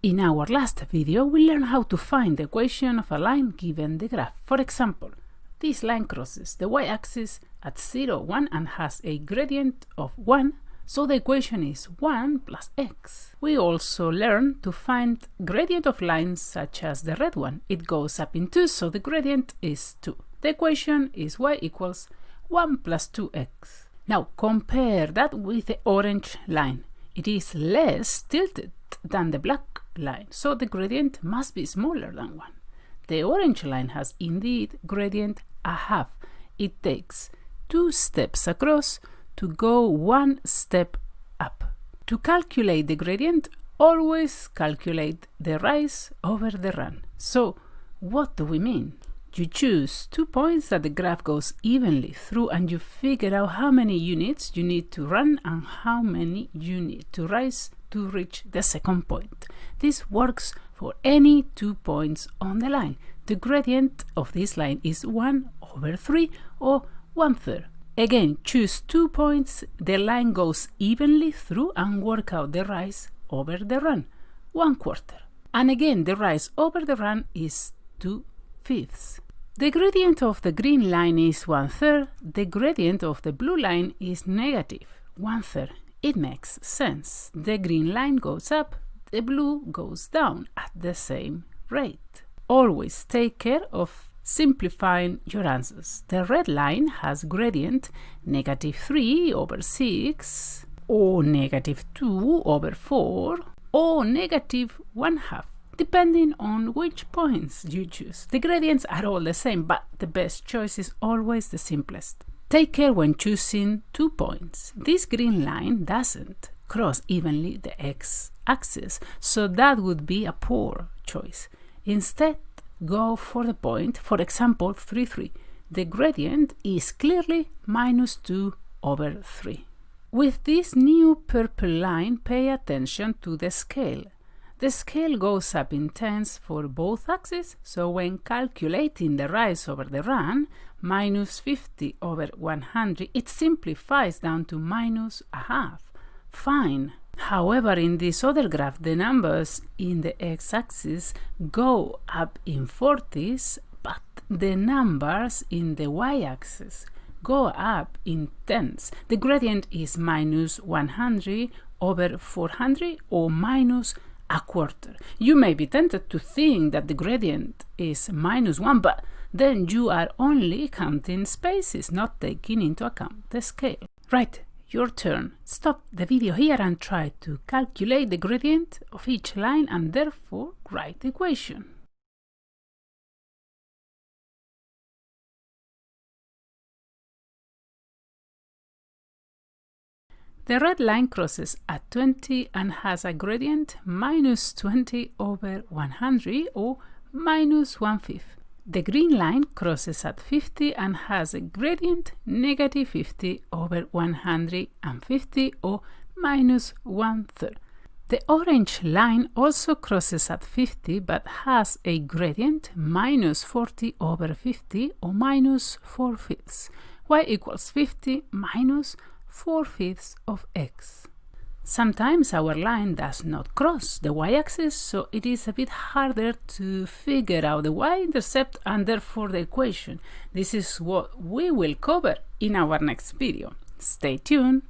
In our last video, we learned how to find the equation of a line given the graph. For example, this line crosses the y-axis at 0, 1 and has a gradient of 1, so the equation is 1 plus x. We also learned to find gradient of lines such as the red one. It goes up in 2, so the gradient is 2. The equation is y equals 1 plus 2x. Now compare that with the orange line. It is less tilted than the black line, so the gradient must be smaller than 1. The orange line has indeed gradient a half. It takes 2 steps across to go 1 step up. To calculate the gradient, always calculate the rise over the run. So what do we mean? You choose 2 points that the graph goes evenly through and you figure out how many units you need to run and how many you need to rise to reach the second point. This works for any 2 points on the line. The gradient of this line is 1 over 3 or 1/3. Again, choose 2 points the line goes evenly through and work out the rise over the run, 1/4. And again, the rise over the run is 2/5. The gradient of the green line is 1/3. The gradient of the blue line is negative 1/3. It makes sense. The green line goes up, the blue goes down at the same rate. Always take care of simplifying your answers. The red line has gradient -3 over 6, or -2 over 4, or -1/2, depending on which points you choose. The gradients are all the same, but the best choice is always the simplest. Take care when choosing 2 points. This green line doesn't cross evenly the x-axis, so that would be a poor choice. Instead, go for the point, for example, 3, 3. The gradient is clearly -2 over 3. With this new purple line, pay attention to the scale. The scale goes up in tens for both axes, so when calculating the rise over the run, -50 over 100, it simplifies down to -1/2. Fine. However, in this other graph, the numbers in the x-axis go up in 40s, but the numbers in the y-axis go up in tens. The gradient is -100 over 400 or -1/4. You may be tempted to think that the gradient is -1, but then you are only counting spaces, not taking into account the scale. Right, your turn. Stop the video here and try to calculate the gradient of each line and therefore write the equation. The red line crosses at 20 and has a gradient -20 over 100 or -1/5. The green line crosses at 50 and has a gradient -50 over 150 or -1/3. The orange line also crosses at 50 but has a gradient -40 over 50 or -4/5. Y equals 50 minus 4/5 of x. Sometimes our line does not cross the y-axis, so it is a bit harder to figure out the y-intercept and therefore the equation. This is what we will cover in our next video. Stay tuned!